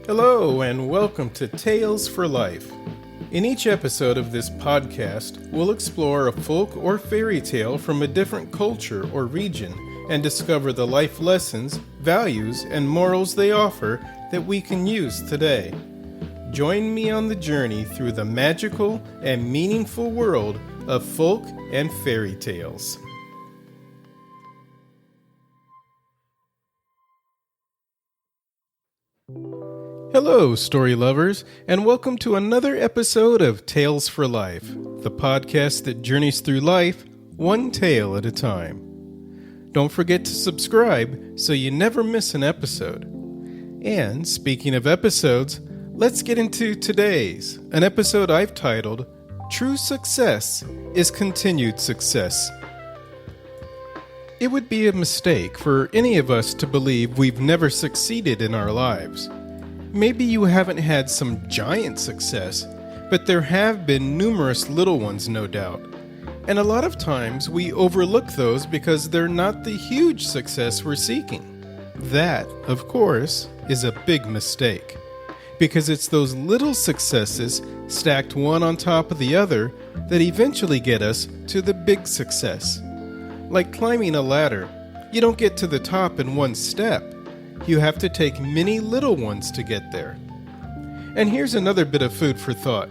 Hello, and welcome to Tales for Life. In each episode of this podcast, we'll explore a folk or fairy tale from a different culture or region and discover the life lessons, values, and morals they offer that we can use today. Join me on the journey through the magical and meaningful world of folk and fairy tales. Hello, story lovers, and welcome to another episode of Tales for Life, the podcast that journeys through life one tale at a time. Don't forget to subscribe so you never miss an episode. And speaking of episodes, let's get into today's, an episode I've titled, True Success is Continued Success. It would be a mistake for any of us to believe we've never succeeded in our lives. Maybe you haven't had some giant success, but there have been numerous little ones, no doubt. And a lot of times we overlook those because they're not the huge success we're seeking. That, of course, is a big mistake. Because it's those little successes stacked one on top of the other that eventually get us to the big success. Like climbing a ladder, you don't get to the top in one step. You have to take many little ones to get there. And here's another bit of food for thought.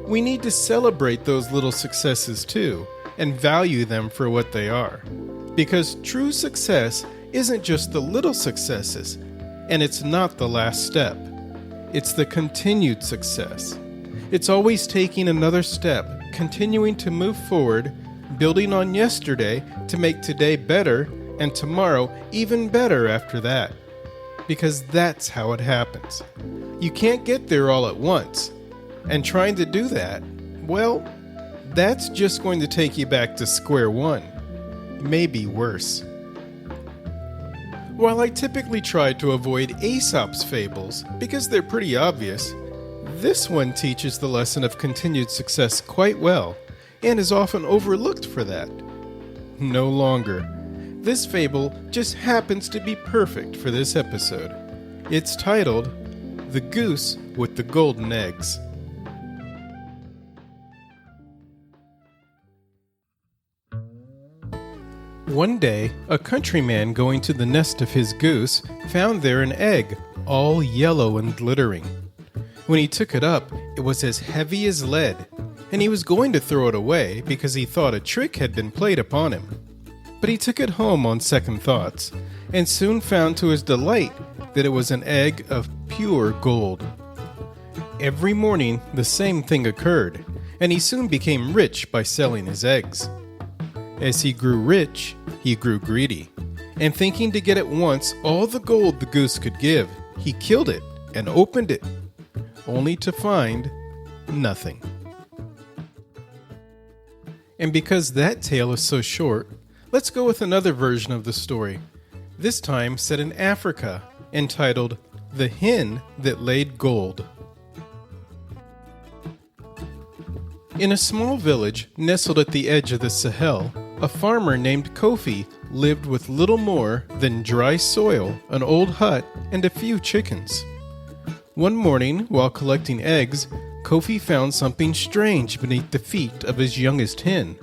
We need to celebrate those little successes too, and value them for what they are. Because true success isn't just the little successes, and it's not the last step. It's the continued success. It's always taking another step, continuing to move forward, building on yesterday to make today better, and tomorrow even better after that. Because that's how it happens. You can't get there all at once. And trying to do that, well, that's just going to take you back to square one. Maybe worse. While I typically try to avoid Aesop's fables because they're pretty obvious, this one teaches the lesson of continued success quite well and is often overlooked for that. No longer. This fable just happens to be perfect for this episode. It's titled, The Goose with the Golden Eggs. One day, a countryman going to the nest of his goose found there an egg, all yellow and glittering. When he took it up, it was as heavy as lead, and he was going to throw it away because he thought a trick had been played upon him. But he took it home on second thoughts, and soon found to his delight that it was an egg of pure gold. Every morning the same thing occurred, and he soon became rich by selling his eggs. As he grew rich, he grew greedy, and thinking to get at once all the gold the goose could give, he killed it and opened it, only to find nothing. And because that tale is so short, let's go with another version of the story, this time set in Africa, entitled The Hen That Laid Gold. In a small village nestled at the edge of the Sahel, a farmer named Kofi lived with little more than dry soil, an old hut, and a few chickens. One morning, while collecting eggs, Kofi found something strange beneath the feet of his youngest hen.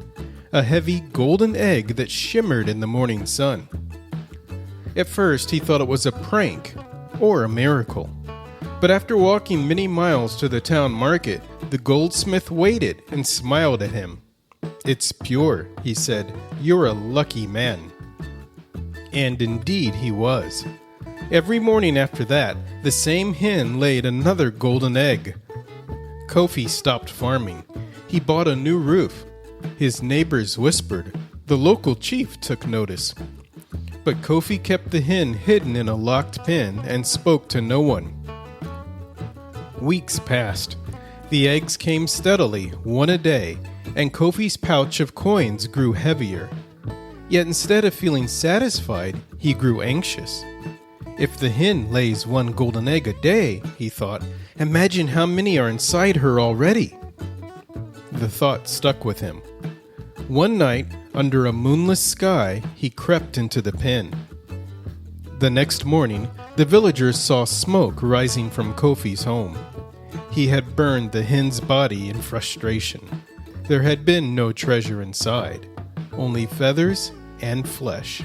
A heavy golden egg that shimmered in the morning sun. At first he thought it was a prank or a miracle. But after walking many miles to the town market, the goldsmith waited and smiled at him. "It's pure," he said. "You're a lucky man." And indeed he was. Every morning after that, the same hen laid another golden egg. Kofi stopped farming. He bought a new roof. His neighbors whispered. The local chief took notice. But Kofi kept the hen hidden in a locked pen and spoke to no one. Weeks passed. The eggs came steadily, one a day, and Kofi's pouch of coins grew heavier. Yet instead of feeling satisfied, he grew anxious. If the hen lays one golden egg a day, he thought, imagine how many are inside her already. The thought stuck with him. One night, under a moonless sky, he crept into the pen. The next morning, The villagers saw smoke rising from Kofi's home. He had burned the hen's body in frustration. There had been no treasure inside, only feathers and flesh.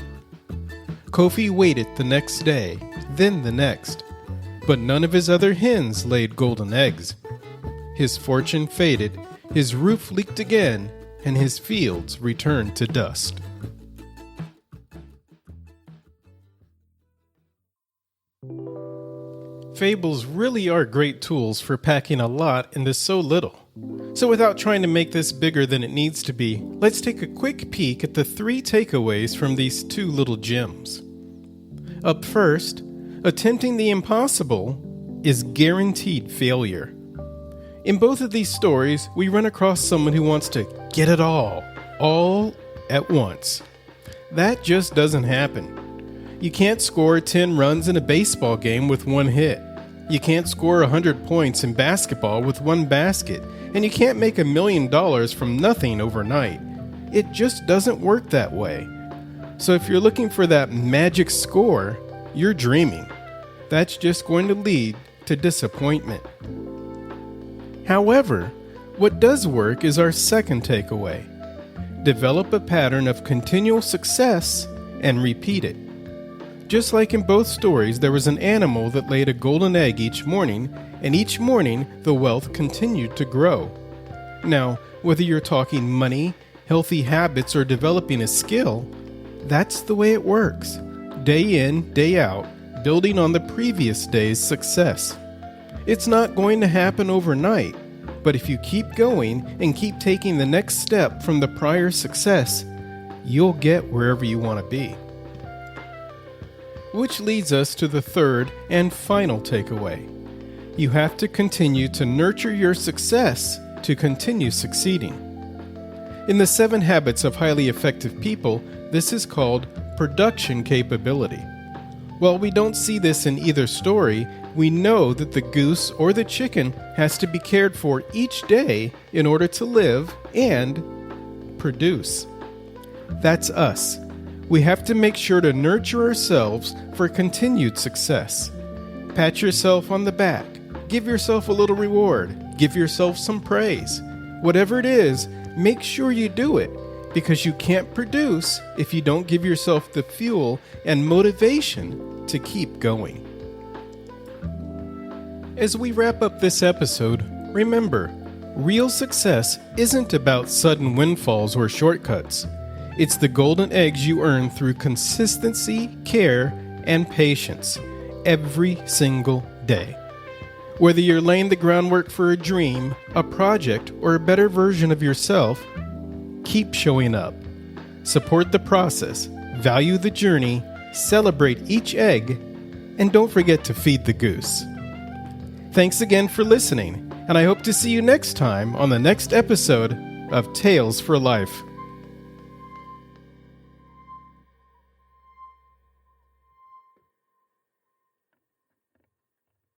Kofi waited the next day, then the next, but none of his other hens laid golden eggs. His fortune faded, his roof leaked again, and his fields returned to dust. Fables really are great tools for packing a lot into so little. So without trying to make this bigger than it needs to be, let's take a quick peek at the 3 takeaways from these 2 little gems. Up first, attempting the impossible is guaranteed failure. In both of these stories, we run across someone who wants to get it all at once. That just doesn't happen. You can't score 10 runs in a baseball game with 1 hit. You can't score 100 points in basketball with 1 basket. And you can't make $1 million from nothing overnight. It just doesn't work that way. So if you're looking for that magic score, you're dreaming. That's just going to lead to disappointment. However, what does work is our second takeaway. Develop a pattern of continual success and repeat it. Just like in both stories, there was an animal that laid a golden egg each morning, and each morning the wealth continued to grow. Now, whether you're talking money, healthy habits, or developing a skill, that's the way it works. Day in, day out, building on the previous day's success. It's not going to happen overnight, but if you keep going and keep taking the next step from the prior success, you'll get wherever you want to be. Which leads us to the third and final takeaway. You have to continue to nurture your success to continue succeeding. In the 7 Habits of Highly Effective People, this is called production capability. While we don't see this in either story, we know that the goose or the chicken has to be cared for each day in order to live and produce. That's us. We have to make sure to nurture ourselves for continued success. Pat yourself on the back. Give yourself a little reward. Give yourself some praise. Whatever it is, make sure you do it, because you can't produce if you don't give yourself the fuel and motivation to keep going. As we wrap up this episode, remember, real success isn't about sudden windfalls or shortcuts. It's the golden eggs you earn through consistency, care, and patience every single day. Whether you're laying the groundwork for a dream, a project, or a better version of yourself, keep showing up. Support the process, value the journey, celebrate each egg, and don't forget to feed the goose. Thanks again for listening, and I hope to see you next time on the next episode of Tales for Life.